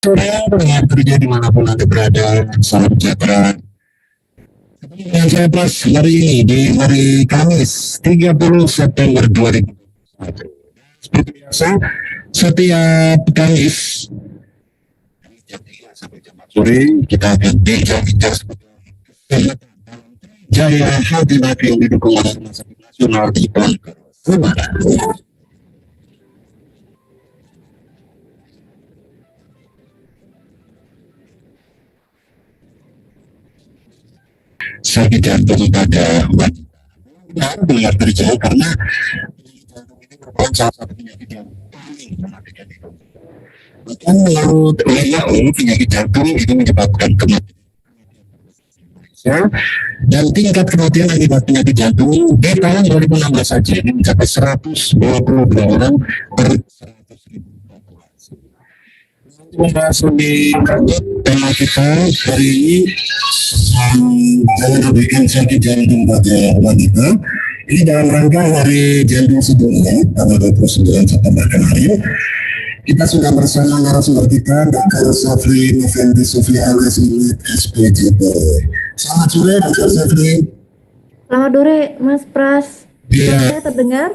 Sore pendengar kerja dimanapun Anda berada, salam sejahtera. Ketemu dengan saya Pras hari ini di hari Kamis 30 September 2021. Seperti biasa, setiap Kamis jam 3 sampai jam 4 sore kita akan bincang-bincang seputar Jaya Healthy Life yang didukung oleh Rumah Sakit Nasional di Bangka, Semarang. Sakit jantung pada wanita. Benar dengar kerja karena jantung ini merupakan salah satu penyakit yang paling mematikan itu. Bahkan menurut WHO penyakit jantung itu menyebabkan kematian Indonesia, dan tingkat kematian akibat penyakit jantung di tahun 2016 saja ini mencapai 122 orang per 100.000 populasi. Untuk membahas lebih lanjut tema kita hari ini menurunkan sakit jantung pada wanita. Ini dalam rangka hari jantung sedunia tanggal 29 September kemarin. Kita sudah bersama narasumber kita Dr. Safri November Sufli alias SPJP. Selamat sore Dr. Safri. Selamat sore Mas Pras. Ya, Saya terdengar?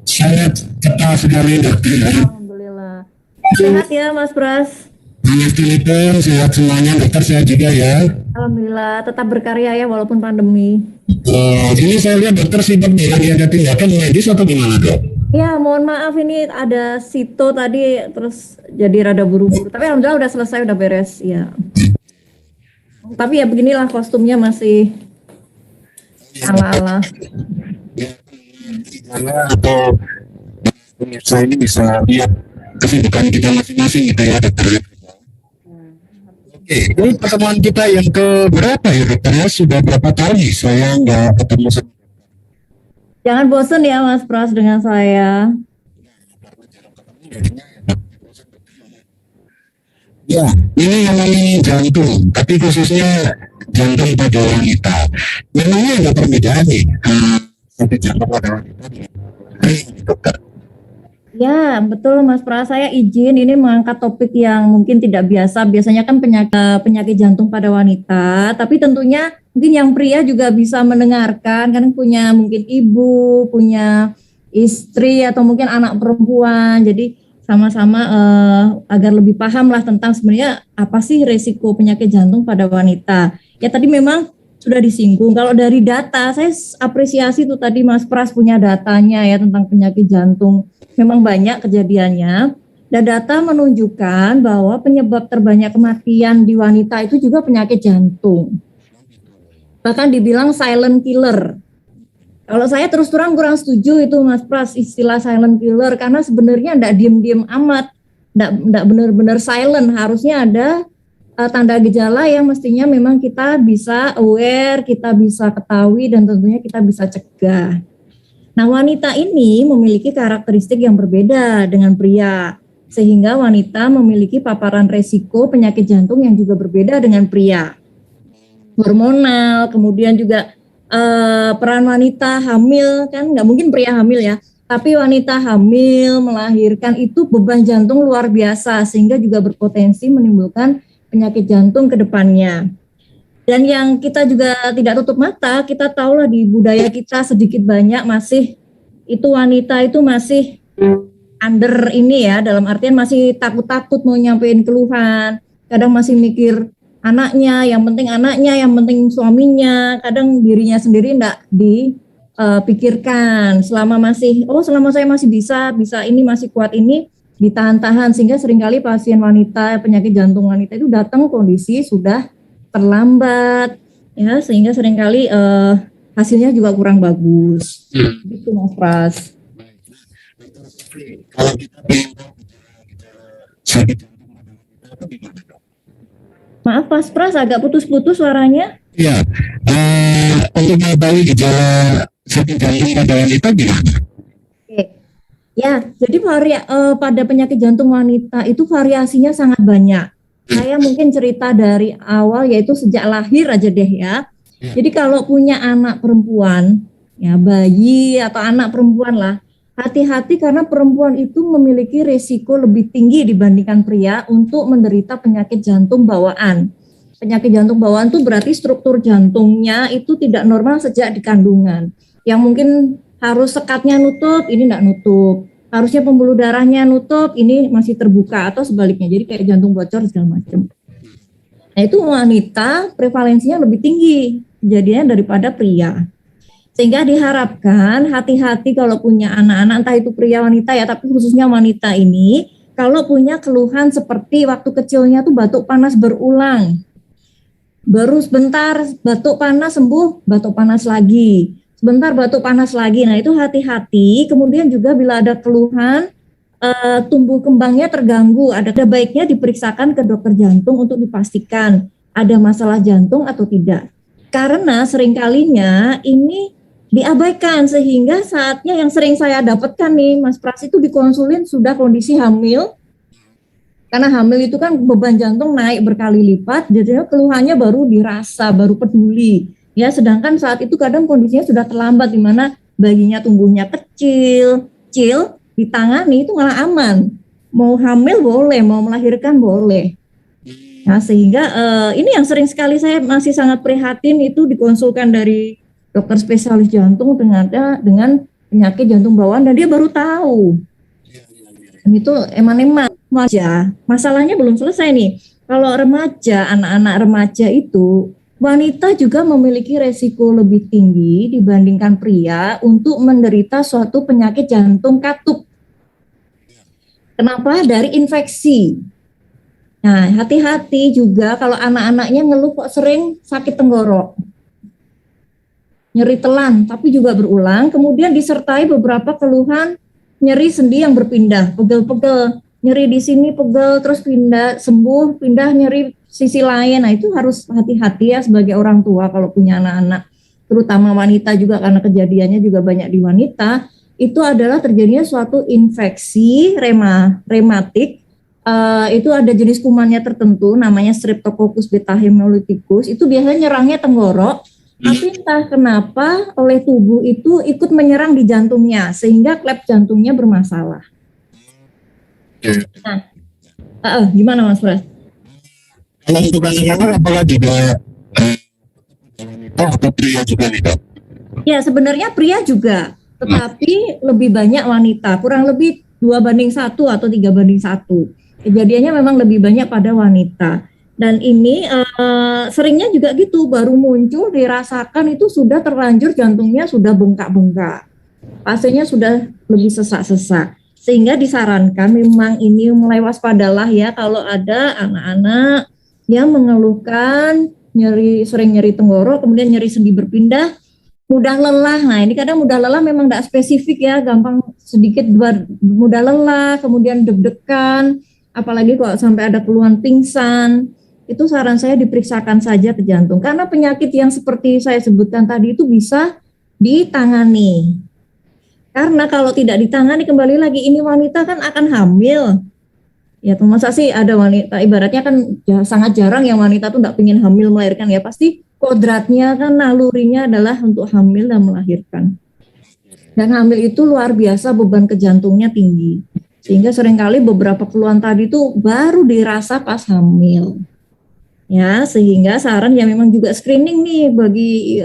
sangat ketat sekali dokter. Alhamdulillah. Sehat ya Mas Pras? Mas Filipin, sehat semuanya dokter, sehat juga ya. Alhamdulillah, tetap berkarya ya walaupun pandemi. Ini saya lihat dokter sibuk nih, lagi ada tindakan medis atau gimana dok? Ya mohon maaf ini ada sito tadi terus jadi rada buru-buru. Tapi alhamdulillah udah selesai, udah beres ya. Tapi ya beginilah kostumnya masih ala-ala. Atau pemirsa ini bisa lihat kesibukan kita masing-masing gitu ya dokter. Oke, ini pertemuan kita yang ke berapa ya dokter? Sudah berapa kali saya nggak ketemu sama. Jangan bosen ya Mas Pras dengan saya. Ya, ini namanya jantung, tapi khususnya jantung pada wanita. Memangnya ada perbedaan nih, sakit jantung pada wanita dokter? Ya betul Mas Pras, saya izin ini mengangkat topik yang mungkin tidak biasa. Biasanya kan penyakit jantung pada wanita, tapi tentunya mungkin yang pria juga bisa mendengarkan, kan punya mungkin ibu, punya istri atau mungkin anak perempuan. Jadi sama-sama agar lebih paham lah tentang sebenarnya apa sih resiko penyakit jantung pada wanita. Ya tadi memang sudah disinggung. Kalau dari data, saya apresiasi tuh tadi Mas Pras punya datanya ya tentang penyakit jantung. Memang banyak kejadiannya. Dan data menunjukkan bahwa penyebab terbanyak kematian di wanita itu juga penyakit jantung. Bahkan dibilang silent killer. Kalau saya terus terang kurang setuju itu Mas Pras istilah silent killer, karena sebenarnya enggak diem-diem amat, enggak benar-benar silent. Harusnya ada tanda gejala yang mestinya memang kita bisa aware, kita bisa ketahui, dan tentunya kita bisa cegah. Nah, wanita ini memiliki karakteristik yang berbeda dengan pria, sehingga wanita memiliki paparan resiko penyakit jantung yang juga berbeda dengan pria. Hormonal, kemudian juga peran wanita hamil, kan nggak mungkin pria hamil ya, tapi wanita hamil, melahirkan itu beban jantung luar biasa, sehingga juga berpotensi menimbulkan penyakit jantung ke depannya. Dan yang kita juga tidak tutup mata, kita tahulah di budaya kita sedikit banyak masih itu wanita itu masih under ini ya, dalam artian masih takut-takut mau nyampein keluhan, kadang masih mikir anaknya, yang penting suaminya, kadang dirinya sendiri enggak dipikirkan. Selama saya masih bisa ini, masih kuat ini, ditahan-tahan, sehingga seringkali pasien wanita, penyakit jantung wanita itu datang kondisi sudah terlambat, ya, sehingga seringkali hasilnya juga kurang bagus. Gitu Mas Pras. Kalau kita ingin tahu sakit jantung pada wanita itu gimana dok? Maaf Mas Pras, agak putus-putus suaranya. Iya, untuk mengetahui gejala sakit jantung pada wanita gimana? Oke. Ya, jadi pada penyakit jantung wanita itu variasinya sangat banyak. Saya mungkin cerita dari awal, yaitu sejak lahir aja deh ya. Jadi kalau punya anak perempuan, ya bayi atau anak perempuan lah, hati-hati karena perempuan itu memiliki resiko lebih tinggi dibandingkan pria untuk menderita penyakit jantung bawaan. Penyakit jantung bawaan itu berarti struktur jantungnya itu tidak normal sejak di kandungan. Yang mungkin harus sekatnya nutup, ini tidak nutup. Harusnya pembuluh darahnya nutup, ini masih terbuka atau sebaliknya. Jadi kayak jantung bocor segala macam. Nah itu wanita prevalensinya lebih tinggi kejadiannya daripada pria. Sehingga diharapkan hati-hati kalau punya anak-anak, entah itu pria wanita ya, tapi khususnya wanita ini, kalau punya keluhan seperti waktu kecilnya tuh batuk panas berulang, baru sebentar batuk panas sembuh, batuk panas lagi, sebentar batuk panas lagi. Nah itu hati-hati. Kemudian juga bila ada keluhan tumbuh kembangnya terganggu, ada baiknya diperiksakan ke dokter jantung untuk dipastikan ada masalah jantung atau tidak. Karena seringkalinya ini diabaikan sehingga saatnya yang sering saya dapatkan nih Mas Pras itu dikonsulin sudah kondisi hamil, karena hamil itu kan beban jantung naik berkali lipat, jadi keluhannya baru dirasa, baru peduli ya, sedangkan saat itu kadang kondisinya sudah terlambat di mana bayinya tumbuhnya kecil ditangani itu malah aman, mau hamil boleh, mau melahirkan boleh. Nah sehingga ini yang sering sekali saya masih sangat prihatin itu dikonsulkan dari dokter spesialis jantung dengan penyakit jantung bawaan dan dia baru tahu. Dan itu eman-eman remaja. Masalahnya belum selesai nih. Kalau remaja, anak-anak remaja itu wanita juga memiliki resiko lebih tinggi dibandingkan pria untuk menderita suatu penyakit jantung katup. Kenapa? Dari infeksi. Nah, hati-hati juga kalau anak-anaknya ngeluh kok sering sakit tenggorok, nyeri telan, tapi juga berulang, kemudian disertai beberapa keluhan nyeri sendi yang berpindah, pegel-pegel, nyeri di sini pegel, terus pindah, sembuh, pindah nyeri sisi lain. Nah, itu harus hati-hati ya sebagai orang tua kalau punya anak-anak, terutama wanita juga karena kejadiannya juga banyak di wanita, itu adalah terjadinya suatu infeksi rematik. Itu ada jenis kumannya tertentu namanya Streptococcus beta hemolyticus, itu biasanya nyerangnya tenggorok, tapi entah kenapa oleh tubuh itu ikut menyerang di jantungnya sehingga klep jantungnya bermasalah. Nah, gimana Mas Pras? Kalau untuk anak-anak apakah juga wanita atau pria juga nih dok? Ya sebenarnya pria juga, tetapi lebih banyak wanita, kurang lebih 2:1 atau 3:1. Kejadiannya memang lebih banyak pada wanita. Dan ini seringnya juga gitu, baru muncul dirasakan itu sudah terlanjur jantungnya sudah bengkak-bengkak. Pasiennya sudah lebih sesak-sesak. Sehingga disarankan memang ini mulai waspadalah ya kalau ada anak-anak yang mengeluhkan sering nyeri tenggorok, kemudian nyeri sendi berpindah, mudah lelah. Nah ini kadang mudah lelah memang tidak spesifik ya, gampang sedikit mudah lelah, kemudian deg-degan, apalagi kalau sampai ada keluhan pingsan, itu saran saya diperiksakan saja ke jantung. Karena penyakit yang seperti saya sebutkan tadi itu bisa ditangani. Karena kalau tidak ditangani, kembali lagi ini wanita kan akan hamil. Ya masa sih ada wanita, ibaratnya kan sangat jarang yang wanita tuh tidak ingin hamil melahirkan ya, pasti kodratnya kan nalurinya adalah untuk hamil dan melahirkan. Dan hamil itu luar biasa beban ke jantungnya tinggi. Sehingga seringkali beberapa keluhan tadi itu baru dirasa pas hamil. Ya, sehingga saran ya memang juga screening nih bagi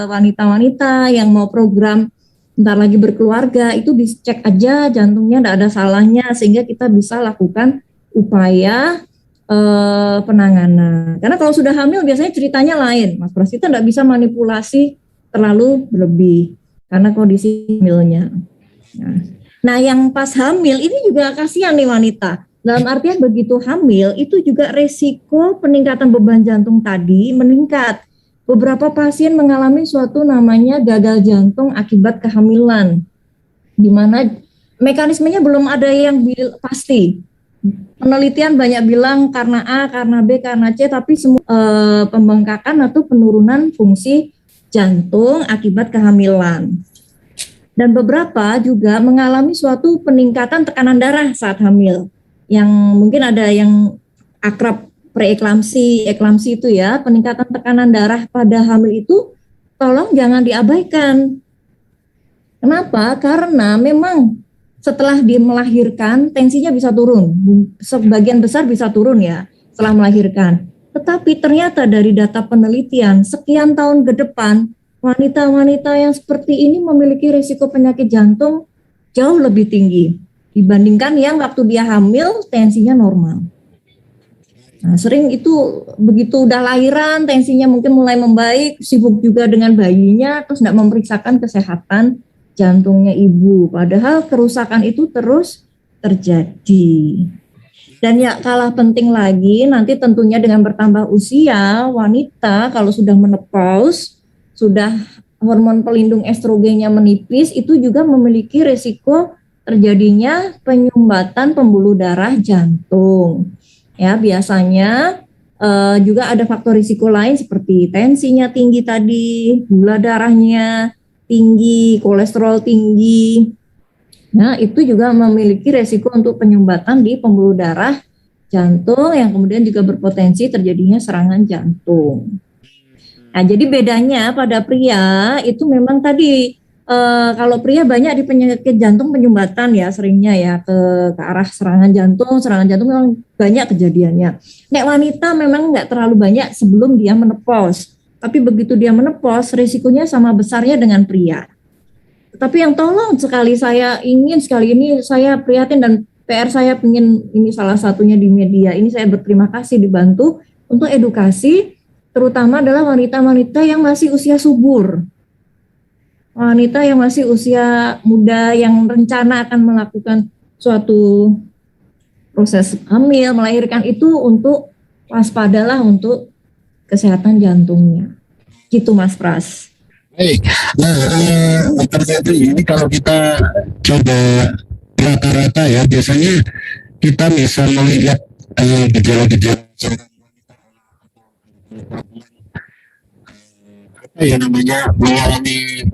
wanita-wanita yang mau program bentar lagi berkeluarga, itu dicek aja jantungnya tidak ada salahnya sehingga kita bisa lakukan upaya penanganan. Karena kalau sudah hamil biasanya ceritanya lain, Mas Pras, kita tidak bisa manipulasi terlalu berlebih karena kondisi hamilnya. Nah, yang pas hamil ini juga kasihan nih wanita. Dalam artian begitu hamil itu juga resiko peningkatan beban jantung tadi meningkat. Beberapa pasien mengalami suatu namanya gagal jantung akibat kehamilan, di mana mekanismenya belum ada yang pasti. Penelitian banyak bilang karena A, karena B, karena C, tapi semua pembengkakan atau penurunan fungsi jantung akibat kehamilan. Dan beberapa juga mengalami suatu peningkatan tekanan darah saat hamil, yang mungkin ada yang akrab preeklamsi, eklamsi itu ya, peningkatan tekanan darah pada hamil itu tolong jangan diabaikan. Kenapa? Karena memang setelah dia melahirkan tensinya bisa turun, sebagian besar bisa turun ya setelah melahirkan. Tetapi ternyata dari data penelitian sekian tahun ke depan wanita-wanita yang seperti ini memiliki risiko penyakit jantung jauh lebih tinggi dibandingkan yang waktu dia hamil tensinya normal. Nah, sering itu begitu udah lahiran tensinya mungkin mulai membaik, sibuk juga dengan bayinya, terus tidak memeriksakan kesehatan jantungnya ibu. Padahal kerusakan itu terus terjadi. Dan ya kalah penting lagi nanti tentunya dengan bertambah usia wanita kalau sudah menopause, sudah hormon pelindung estrogennya menipis, itu juga memiliki risiko terjadinya penyumbatan pembuluh darah jantung. Ya, biasanya juga ada faktor risiko lain seperti tensinya tinggi tadi, gula darahnya tinggi, kolesterol tinggi. Nah, itu juga memiliki resiko untuk penyumbatan di pembuluh darah jantung yang kemudian juga berpotensi terjadinya serangan jantung. Nah, jadi bedanya pada pria itu memang tadi kalau pria banyak di penyakit jantung penyumbatan ya seringnya ya ke arah serangan jantung memang banyak kejadiannya. Nek wanita memang nggak terlalu banyak sebelum dia menopause. Tapi begitu dia menopause, risikonya sama besarnya dengan pria. Tapi yang tolong sekali saya ingin sekali ini saya prihatin dan PR saya ingin ini salah satunya di media. Ini saya berterima kasih dibantu untuk edukasi, terutama adalah wanita-wanita yang masih usia subur. Wanita yang masih usia muda yang rencana akan melakukan suatu proses hamil, melahirkan itu untuk waspadalah untuk kesehatan jantungnya. Gitu Mas Pras. Baik, nah Dr. Febri, ini kalau kita coba rata-rata ya, biasanya kita bisa melihat gejala-gejala apa ya namanya mengalami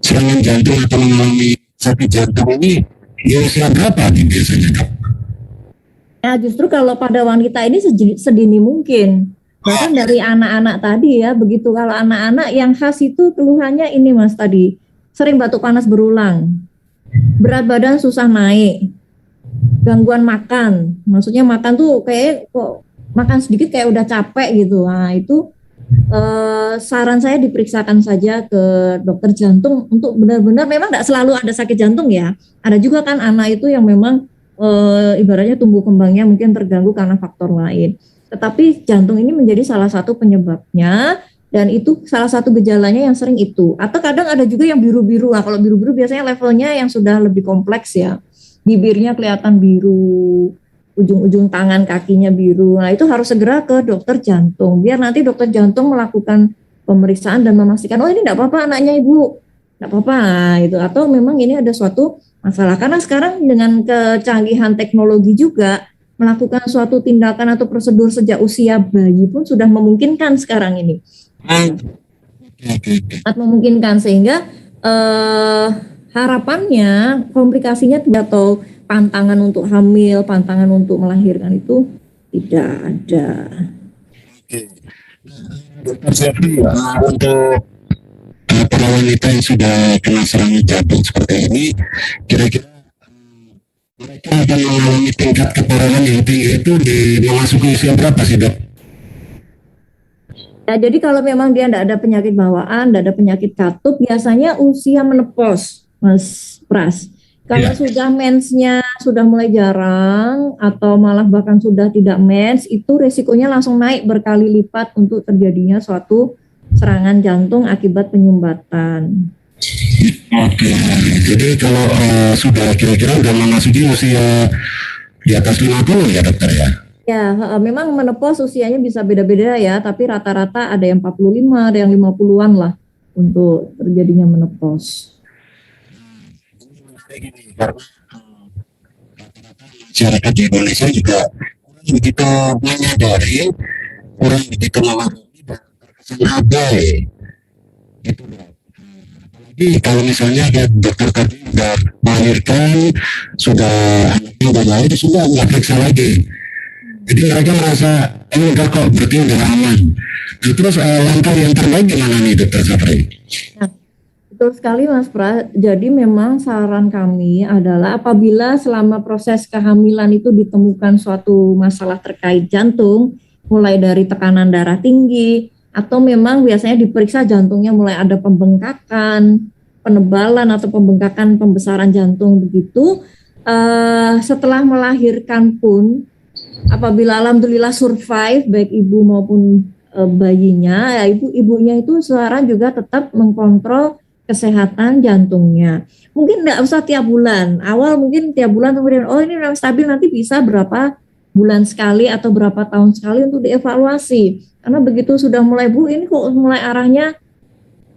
serangan jantung atau mengalami sakit jantung ini ya usia berapa nih biasanya dok? Nah justru kalau pada wanita ini sedini mungkin. Bahkan dari anak-anak tadi ya, begitu kalau anak-anak yang khas itu keluhannya ini Mas tadi, sering batuk panas berulang, berat badan susah naik, gangguan makan, maksudnya makan tuh kayak kok makan sedikit kayak udah capek gitu. Nah itu saran saya diperiksakan saja ke dokter jantung untuk benar-benar memang tidak selalu ada sakit jantung ya, ada juga kan anak itu yang memang ibaratnya tumbuh kembangnya mungkin terganggu karena faktor lain. Tetapi jantung ini menjadi salah satu penyebabnya dan itu salah satu gejalanya yang sering itu. Atau kadang ada juga yang biru-biru. Nah, kalau biru-biru biasanya levelnya yang sudah lebih kompleks ya. Bibirnya kelihatan biru, ujung-ujung tangan kakinya biru. Nah, itu harus segera ke dokter jantung. Biar nanti dokter jantung melakukan pemeriksaan dan memastikan, oh ini enggak apa-apa anaknya ibu. Enggak apa-apa nah, itu. Atau memang ini ada suatu masalah. Karena sekarang dengan kecanggihan teknologi juga melakukan suatu tindakan atau prosedur sejak usia bayi pun sudah memungkinkan sekarang ini. Sangat memungkinkan sehingga harapannya komplikasinya tidak atau pantangan untuk hamil, pantangan untuk melahirkan itu tidak ada. Oke. Dokter Febri, untuk para wanita yang sudah kena serangan jantung seperti ini, kira-kira mereka akan mengalami tingkat keparahan yang tinggi itu di memasuki usia berapa sih dok? Ya, jadi kalau memang dia tidak ada penyakit bawaan, tidak ada penyakit katup, biasanya usia menopause, Mas Pras. Kalau sudah mensnya sudah mulai jarang atau malah bahkan sudah tidak mens, itu resikonya langsung naik berkali lipat untuk terjadinya suatu serangan jantung akibat penyumbatan. Oke, jadi kalau sudah kira-kira udah memasuki usia di atas 50 ya dokter ya? Ya, memang menopause usianya bisa beda-beda ya, tapi rata-rata ada yang 45, ada yang 50-an lah untuk terjadinya menopause. Karena masyarakat di Indonesia juga kurang begitu menyadari, kurang begitu memahami dan terkesan abai. Gitu dok. Kalau misalnya ya dokter tadi sudah melahirkan, sudah anaknya udah lahir, sudah nggak periksa lagi. Jadi mereka merasa, enggak kok, berarti udah aman. Nah, terus langkah yang terbaik gimana nih dokter Safri? Nah, Betul sekali Mas Pra. Jadi memang saran kami adalah apabila selama proses kehamilan itu ditemukan suatu masalah terkait jantung, mulai dari tekanan darah tinggi, atau memang biasanya diperiksa jantungnya mulai ada pembengkakan, penebalan atau pembengkakan pembesaran jantung begitu, setelah melahirkan pun apabila alhamdulillah survive baik ibu maupun bayinya, ya ibunya itu saran juga tetap mengkontrol kesehatan jantungnya. Mungkin tidak usah tiap bulan. Awal mungkin tiap bulan, kemudian oh ini udah stabil, nanti bisa berapa bulan sekali atau berapa tahun sekali untuk dievaluasi. Karena begitu sudah mulai Bu, ini kok mulai arahnya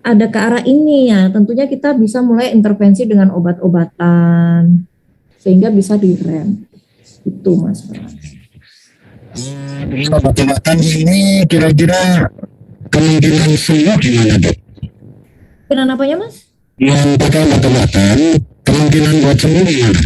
ada ke arah ini ya, tentunya kita bisa mulai intervensi dengan obat-obatan sehingga bisa direm. Itu Mas. Dengan obat-obatan ini kira-kira kemungkinan sembuh gimana dok? Kemungkinan apanya Mas? Yang pakai obat-obatan kemungkinan buat sembuh gimana?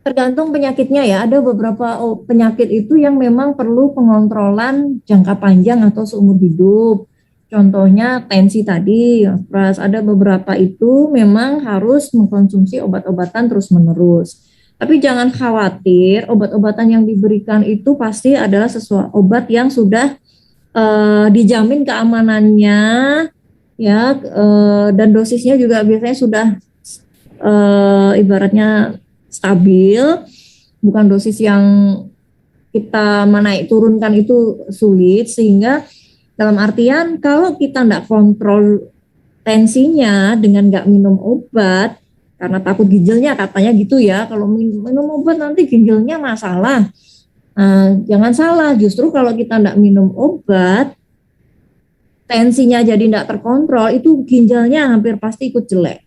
Tergantung penyakitnya ya. Ada beberapa penyakit itu yang memang perlu pengontrolan jangka panjang atau seumur hidup. Contohnya tensi tadi, Pras. Ada beberapa itu memang harus mengkonsumsi obat-obatan terus-menerus. Tapi jangan khawatir, obat-obatan yang diberikan itu pasti adalah sesuatu obat yang sudah dijamin keamanannya, ya, dan dosisnya juga biasanya sudah ibaratnya stabil, bukan dosis yang kita menaik turunkan itu sulit, sehingga dalam artian kalau kita tidak kontrol tensinya dengan nggak minum obat, karena takut ginjalnya katanya gitu ya, kalau minum obat nanti ginjalnya masalah. Jangan salah, justru kalau kita tidak minum obat, tensinya jadi tidak terkontrol, itu ginjalnya hampir pasti ikut jelek.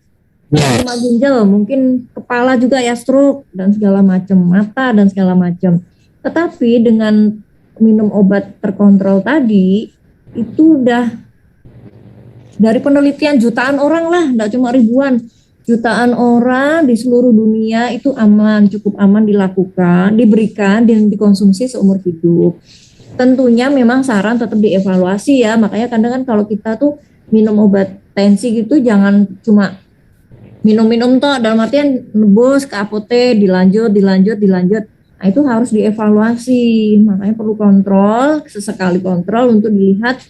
Cuma ginjal, mungkin kepala juga ya, stroke dan segala macam, mata dan segala macam. Tetapi dengan minum obat terkontrol tadi, itu udah dari penelitian jutaan orang lah, tidak cuma ribuan, jutaan orang di seluruh dunia itu aman, cukup aman dilakukan, diberikan dan dikonsumsi seumur hidup. Tentunya memang saran tetap dievaluasi ya, makanya kadang kan kalau kita tuh minum obat tensi gitu jangan cuma minum-minum toh, dalam artian nebus ke apotek, dilanjut. Nah, itu harus dievaluasi, makanya perlu kontrol, sesekali kontrol untuk dilihat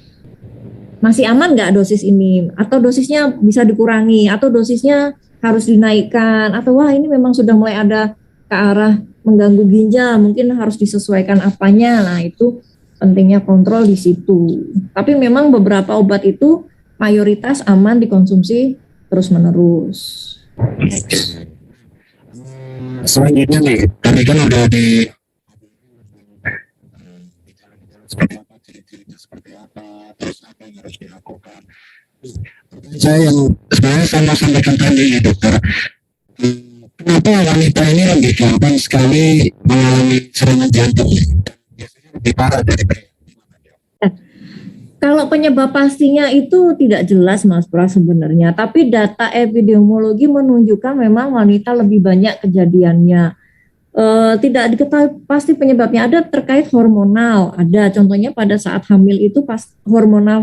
masih aman nggak dosis ini, atau dosisnya bisa dikurangi, atau dosisnya harus dinaikkan, atau wah ini memang sudah mulai ada ke arah mengganggu ginjal, mungkin harus disesuaikan apanya. Nah itu pentingnya kontrol di situ. Tapi memang beberapa obat itu mayoritas aman dikonsumsi terus-menerus. Selanjutnya nih, tadi kan udah di seperti apa, ciri-cirinya seperti apa, terus apa yang harus dilakukan. Saya yang sebenarnya saya mau sampaikan tadi ya dokter, kenapa wanita ini lebih gampang sekali mengalami serangan jantung? Biasanya lebih parah dari pria. Kalau penyebab pastinya itu tidak jelas Mas Pras sebenarnya, tapi data epidemiologi menunjukkan memang wanita lebih banyak kejadiannya. Tidak diketahui pasti penyebabnya, ada terkait hormonal, ada contohnya pada saat hamil itu pas hormonal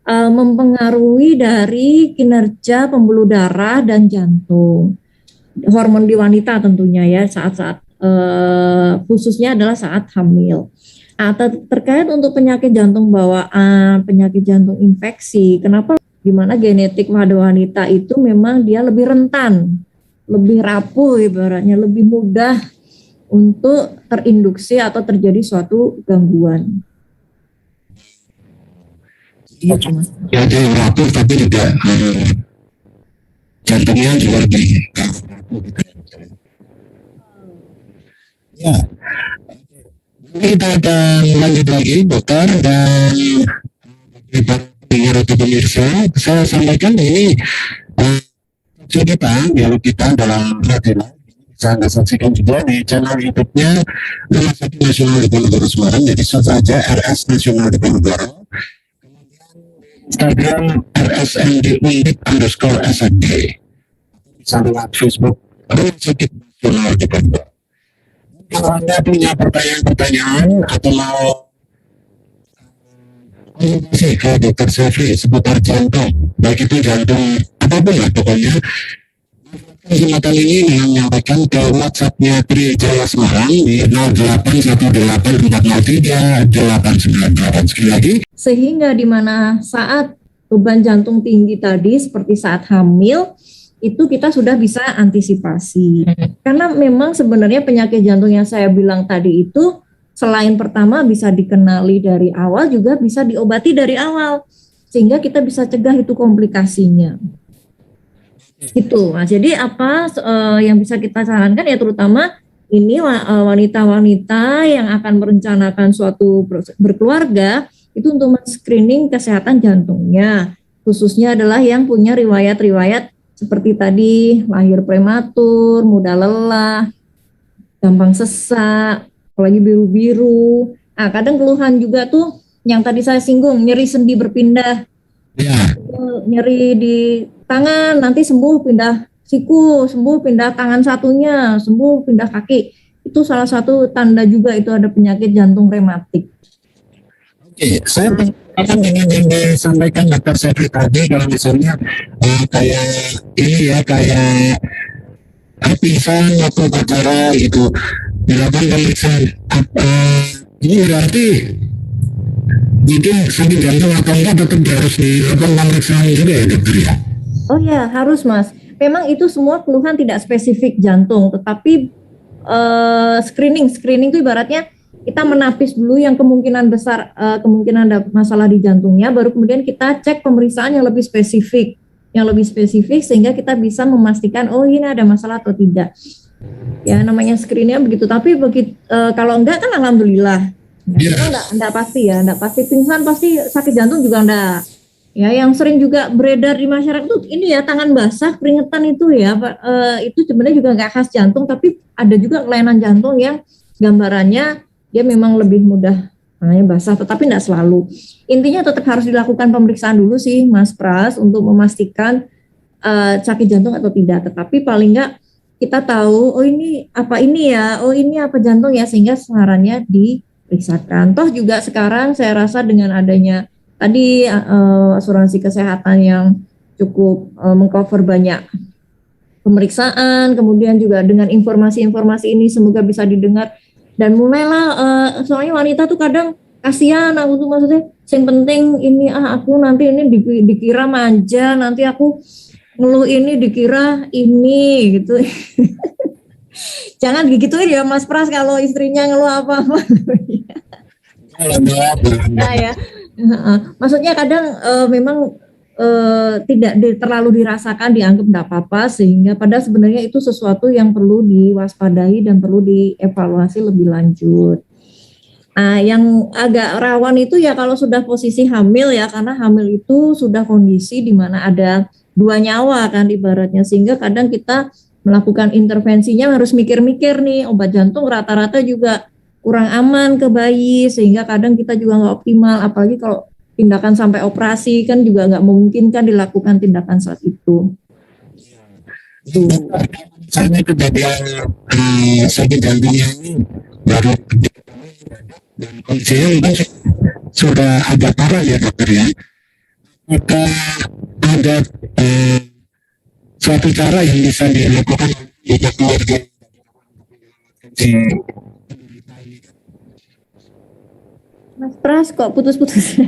mempengaruhi dari kinerja pembuluh darah dan jantung. Hormon di wanita tentunya ya saat-saat khususnya adalah saat hamil. Terkait untuk penyakit jantung bawaan, penyakit jantung infeksi, kenapa? Dimana genetik pada wanita itu memang dia lebih rentan, lebih rapuh ibaratnya, lebih mudah untuk terinduksi atau terjadi suatu gangguan. Ya, ada yang rapuh tapi juga jantungnya juga lebih rapuh gitu ya. Kita akan lanjut lagi dokter, dan pendengar atau pemirsa, saya sampaikan ini dialog kita dalam radio bisa Anda saksikan juga di channel YouTube-nya Rumah Sakit Nasional Diponegoro Semarang, jadi search saja RS Nasional Diponegoro, kemudian Instagram rsnd_SND, bisa lewat Facebook Rumah Sakit Nasional Diponegoro. Kalau Anda punya pertanyaan-pertanyaan atau mau konsultasi ke dokter Sevi seputar jantung, baik itu jantung apapun lah pokoknya. Kesempatan ini menyampaikan ke WhatsApp-nya Tri Jaya Semarang di 0818403898. Sekali lagi. Sehingga di mana saat beban jantung tinggi tadi seperti saat hamil itu kita sudah bisa antisipasi. Karena memang sebenarnya penyakit jantung yang saya bilang tadi itu selain pertama bisa dikenali dari awal juga bisa diobati dari awal sehingga kita bisa cegah itu komplikasinya. Gitu. Nah, jadi apa yang bisa kita sarankan ya terutama ini wanita-wanita yang akan merencanakan suatu berkeluarga itu untuk men-screening kesehatan jantungnya. Khususnya adalah yang punya riwayat-riwayat seperti tadi lahir prematur, mudah lelah, gampang sesak, apalagi biru-biru. Nah, kadang keluhan juga tuh yang tadi saya singgung, nyeri sendi berpindah. Ya. Nyeri di tangan, nanti sembuh pindah siku, sembuh pindah tangan satunya, sembuh pindah kaki. Itu salah satu tanda juga itu ada penyakit jantung rematik. Oke, saya akan ingin yang disampaikan dokter Sevi tadi kalau misalnya kayak ini ya kayak pingsan waktu upacara itu dilakukan pemeriksaan ini berarti mungkin sakit jantung atau enggak tetap harus dilakukan pemeriksaan juga ya dokter ya? Oh ya harus Mas. Memang itu semua keluhan tidak spesifik jantung, tetapi screening itu ibaratnya kita menapis dulu yang kemungkinan besar kemungkinan ada masalah di jantungnya, baru kemudian kita cek pemeriksaan yang lebih spesifik, sehingga kita bisa memastikan oh ini ada masalah atau tidak. Ya namanya screeningnya begitu. Tapi begitu kalau enggak kan alhamdulillah. Enggak pasti ya, enggak pasti pingsan, pasti sakit jantung juga enggak. Ya, yang sering juga beredar di masyarakat itu ini ya tangan basah, keringetan itu ya, itu sebenarnya juga nggak khas jantung, tapi ada juga kelainan jantung yang gambarannya dia memang lebih mudah tangannya basah, tetapi nggak selalu. Intinya tetap harus dilakukan pemeriksaan dulu sih, Mas Pras, untuk memastikan sakit jantung atau tidak. Tetapi paling nggak kita tahu, oh ini apa jantung ya, sehingga sarannya diperiksakan. Toh juga sekarang saya rasa dengan adanya tadi asuransi kesehatan yang cukup mengcover banyak pemeriksaan, kemudian juga dengan informasi-informasi ini semoga bisa didengar dan mulailah soalnya wanita tuh kadang kasihan aku tuh maksudnya yang penting ini aku nanti ini dikira manja, nanti aku ngeluh ini dikira ini gitu. Jangan digituin ya Mas Pras kalau istrinya ngeluh apa-apa. Nah ya. Maksudnya kadang memang tidak terlalu dirasakan, dianggap tidak apa-apa, sehingga pada sebenarnya itu sesuatu yang perlu diwaspadai dan perlu dievaluasi lebih lanjut. Nah, yang agak rawan itu ya kalau sudah posisi hamil ya, karena hamil itu sudah kondisi di mana ada dua nyawa kan ibaratnya, sehingga kadang kita melakukan intervensinya harus mikir-mikir nih, obat jantung rata-rata juga kurang aman ke bayi, sehingga kadang kita juga nggak optimal, apalagi kalau tindakan sampai operasi kan juga nggak memungkinkan dilakukan tindakan saat itu. Misalnya kejadian sakit jantungnya ini baru dan kondisinya mungkin sudah agak parah ya dokter ya, maka ada suatu cara yang bisa dilakukan di keluarga Mas Pras kok putus-putus?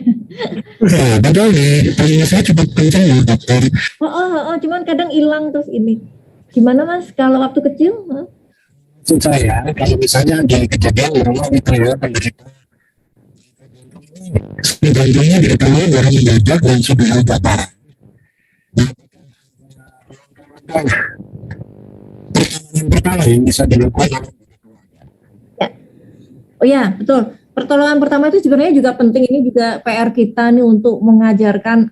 Nah, padahal nih, tanya saya cepat kencang ya dokter. Cuman kadang hilang terus ini. Gimana Mas kalau waktu kecil? Maksud saya, kalau misalnya ada kejadian di rumah gitu ya, penderita jantungnya diketahui baru mendadak dan sudah agak parah. Pertolongan pertama yang bisa dilakukan. Ya. Oh ya, betul. Pertolongan pertama itu sebenarnya juga penting, ini juga PR kita nih untuk mengajarkan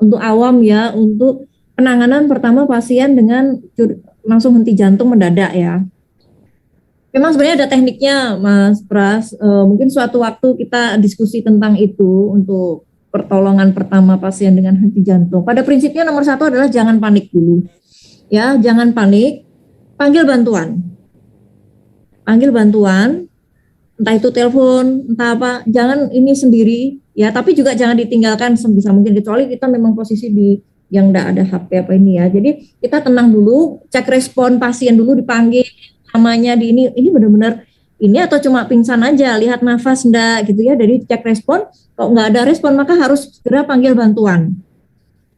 untuk awam ya, untuk penanganan pertama pasien dengan langsung henti jantung mendadak ya. Memang sebenarnya ada tekniknya Mas Pras, mungkin suatu waktu kita diskusi tentang itu untuk pertolongan pertama pasien dengan henti jantung. Pada prinsipnya nomor satu adalah jangan panik dulu. Ya, jangan panik, panggil bantuan. entah itu telepon, entah apa, jangan ini sendiri ya, tapi juga jangan ditinggalkan sebisa mungkin, kecuali kita memang posisi di yang enggak ada HP apa ini ya. Jadi kita tenang dulu, cek respon pasien dulu, dipanggil namanya di ini benar-benar ini atau cuma pingsan aja, lihat nafas enggak gitu ya, dari cek respon. Kalau nggak ada respon maka harus segera panggil bantuan,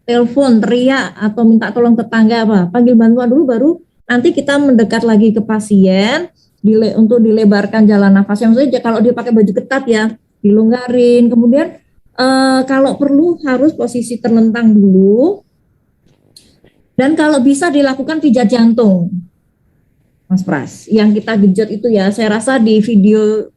telepon, teriak atau minta tolong tetangga apa, panggil bantuan dulu, baru nanti kita mendekat lagi ke pasien untuk dilebarkan jalan nafas. Yang saja kalau dia pakai baju ketat ya dilonggarin, kemudian kalau perlu harus posisi terlentang dulu, dan kalau bisa dilakukan pijat jantung, Mas Pras. Yang kita genjot itu ya, saya rasa di video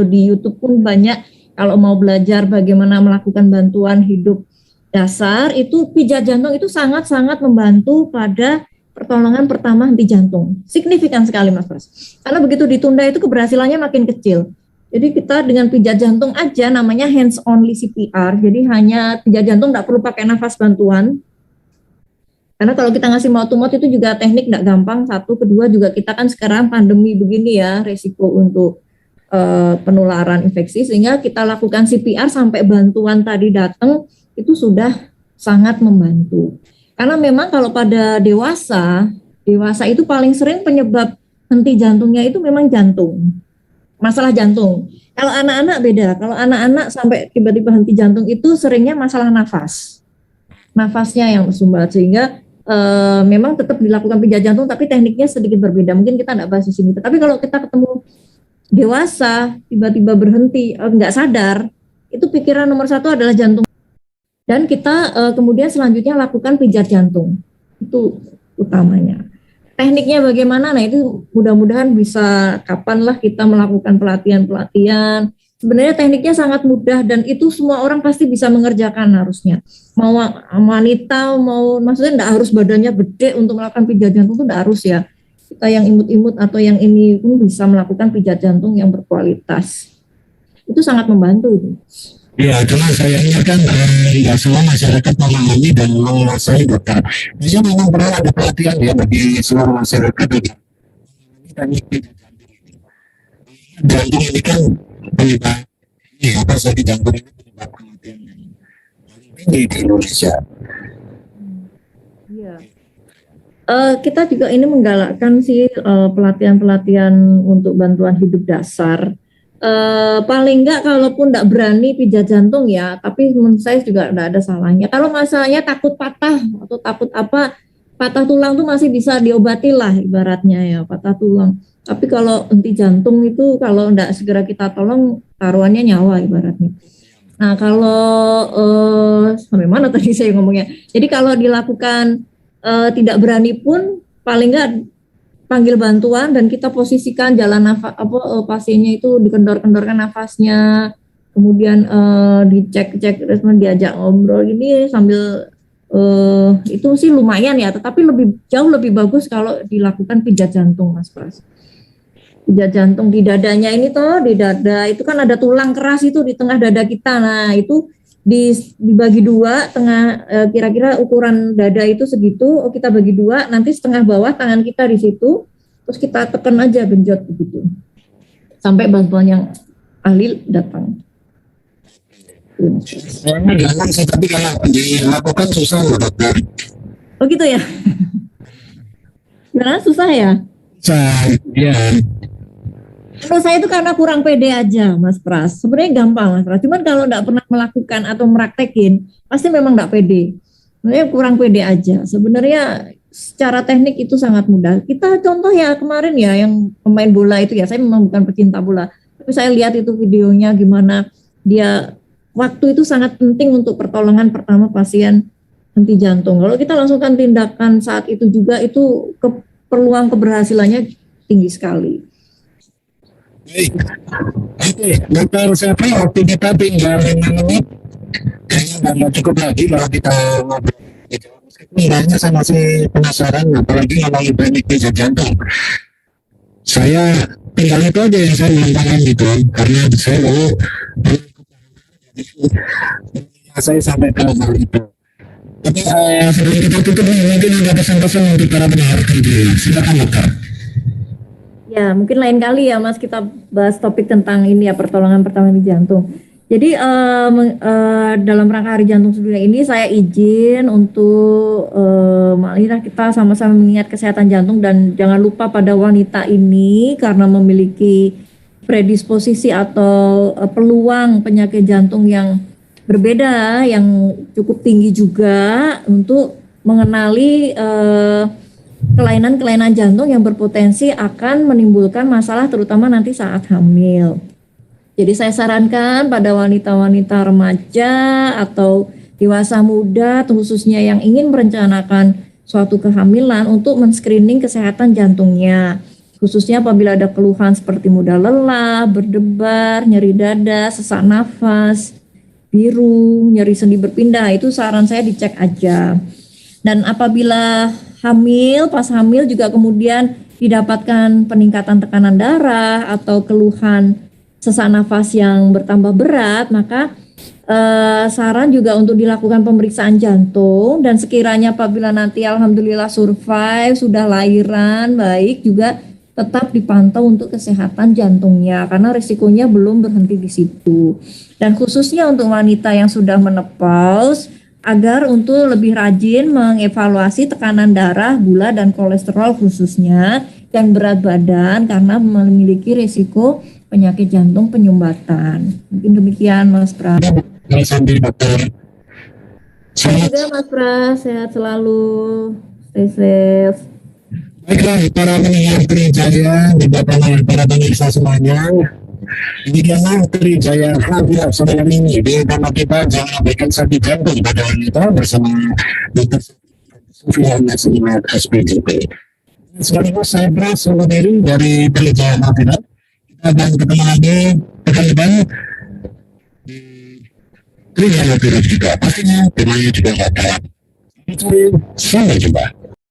di YouTube pun banyak. Kalau mau belajar bagaimana melakukan bantuan hidup dasar, itu pijat jantung itu sangat-sangat membantu pada pertolongan pertama henti jantung. Signifikan sekali Mas Pras. Karena begitu ditunda itu keberhasilannya makin kecil. Jadi kita dengan pijat jantung aja, namanya hands only CPR. Jadi hanya pijat jantung, nggak perlu pakai nafas bantuan. Karena kalau kita ngasih mouth to mouth itu juga teknik nggak gampang. Satu, kedua juga kita kan sekarang pandemi begini ya, resiko untuk penularan infeksi, sehingga kita lakukan CPR sampai bantuan tadi datang itu sudah sangat membantu. Karena memang kalau pada dewasa itu paling sering penyebab henti jantungnya itu memang jantung, masalah jantung. Kalau anak-anak beda, kalau anak-anak sampai tiba-tiba henti jantung itu seringnya masalah nafasnya yang bersumbat, sehingga memang tetap dilakukan pijat jantung, tapi tekniknya sedikit berbeda. Mungkin kita tidak bahas di sini. Tapi kalau kita ketemu dewasa tiba-tiba berhenti, nggak sadar, itu pikiran nomor satu adalah jantung. Dan kita kemudian selanjutnya lakukan pijat jantung, itu utamanya. Tekniknya bagaimana? Nah itu mudah-mudahan bisa kapanlah kita melakukan pelatihan. Sebenarnya tekniknya sangat mudah dan itu semua orang pasti bisa mengerjakan harusnya. Mau wanita, maksudnya enggak harus badannya gede untuk melakukan pijat jantung, itu enggak harus ya. Kita yang imut-imut atau yang ini pun bisa melakukan pijat jantung yang berkualitas. Itu sangat membantu itu. Ya, cuma sayangnya kan tidak semua masyarakat memahami dan menguasai dokter. Jadi memang perlu ada pelatihan ya bagi seluruh masyarakat. Jantung ini kan penyebab apa sakit jantung ini penyebab kematian yang paling tinggi di Indonesia. Iya. Kita juga ini menggalakkan sih pelatihan-pelatihan untuk bantuan hidup dasar. Paling enggak kalaupun enggak berani pijat jantung ya, tapi menurut saya juga enggak ada salahnya. Kalau masalahnya takut patah atau takut apa, patah tulang tuh masih bisa diobati lah ibaratnya ya, patah tulang. Tapi kalau henti jantung itu kalau enggak segera kita tolong, taruhannya nyawa ibaratnya. Nah kalau sampai mana tadi saya ngomongnya? Jadi kalau dilakukan tidak berani pun, paling enggak panggil bantuan dan kita posisikan jalan nafas pasiennya itu dikendor-kendorkan nafasnya, kemudian dicek respon, diajak ngobrol ini sambil itu sih lumayan ya, tetapi jauh lebih bagus kalau dilakukan pijat jantung Mas Pras. Pijat jantung di dadanya ini toh, di dada itu kan ada tulang keras itu di tengah dada kita. Nah itu dibagi dua, kira-kira ukuran dada itu segitu, kita bagi dua, nanti setengah bawah tangan kita di situ, terus kita tekan aja, genjot begitu sampai bantuan yang ahli datang. Gampang sih, tapi kalau dilakukan susah loh dokter. Oh gitu ya? Gimana, susah ya? Susah, ya. Menurut saya itu karena kurang pede aja Mas Pras. Sebenarnya gampang Mas Pras, cuman kalau enggak pernah melakukan atau meraktekin, pasti memang enggak pede. Sebenarnya kurang pede aja. Sebenarnya secara teknik itu sangat mudah. Kita contoh ya kemarin ya yang pemain bola itu ya, saya memang bukan pecinta bola, tapi saya lihat itu videonya gimana dia, waktu itu sangat penting untuk pertolongan pertama pasien henti jantung. Kalau kita langsungkan tindakan saat itu juga, itu peluang keberhasilannya tinggi sekali. Oke, dokter siapa waktu kita tinggal 5 menit, kayaknya nggak cukup lagi kalau kita ngobrol. Sebenarnya saya masih penasaran, apalagi ngomongin teknik pijat jantung. Saya tinggal itu aja yang saya nantangkan gitu, karena saya mau saya sampai ke hal itu. Tapi sebelum kita tutup, mungkin ada pesan-pesan untuk para pendengar gitu. Silakan dokter. Ya, mungkin lain kali ya Mas kita bahas topik tentang ini ya, pertolongan pertama di jantung. Jadi dalam rangka Hari Jantung Sedunia ini saya izin untuk marilah kita sama-sama mengingat kesehatan jantung, dan jangan lupa pada wanita ini karena memiliki predisposisi atau peluang penyakit jantung yang berbeda, yang cukup tinggi juga, untuk mengenali kelainan-kelainan jantung yang berpotensi akan menimbulkan masalah terutama nanti saat hamil. Jadi saya sarankan pada wanita-wanita remaja atau dewasa muda khususnya yang ingin merencanakan suatu kehamilan untuk men-screening kesehatan jantungnya. Khususnya apabila ada keluhan seperti mudah lelah, berdebar, nyeri dada, sesak nafas, biru, nyeri sendi berpindah, itu saran saya dicek aja. Dan apabila hamil, pas hamil juga kemudian didapatkan peningkatan tekanan darah atau keluhan sesak nafas yang bertambah berat, maka saran juga untuk dilakukan pemeriksaan jantung, dan sekiranya apabila nanti alhamdulillah survive, sudah lahiran baik, juga tetap dipantau untuk kesehatan jantungnya karena risikonya belum berhenti di situ. Dan khususnya untuk wanita yang sudah menopause, agar untuk lebih rajin mengevaluasi tekanan darah, gula dan kolesterol khususnya, dan berat badan karena memiliki risiko penyakit jantung penyumbatan. Mungkin demikian Mas Pras. Terima kasih dokter. Semoga Mas Pras sehat selalu, stay safe. Baiklah para pendengar Trijaya, dan para pemirsa semuanya, demikianlah Trijaya Hafiat sore hari ini. Di tema kita jangan abaikan sakit jantung pada wanita bersama Dr. Sufian Nasimat SPJP. Sekaligus saya Pras undur diri dari Trijaya Hafiat. Kita akan ketemu lagi pekan depan di Trijaya Hafiat juga. Pastinya temanya juga gak kalah. Sampai jumpa.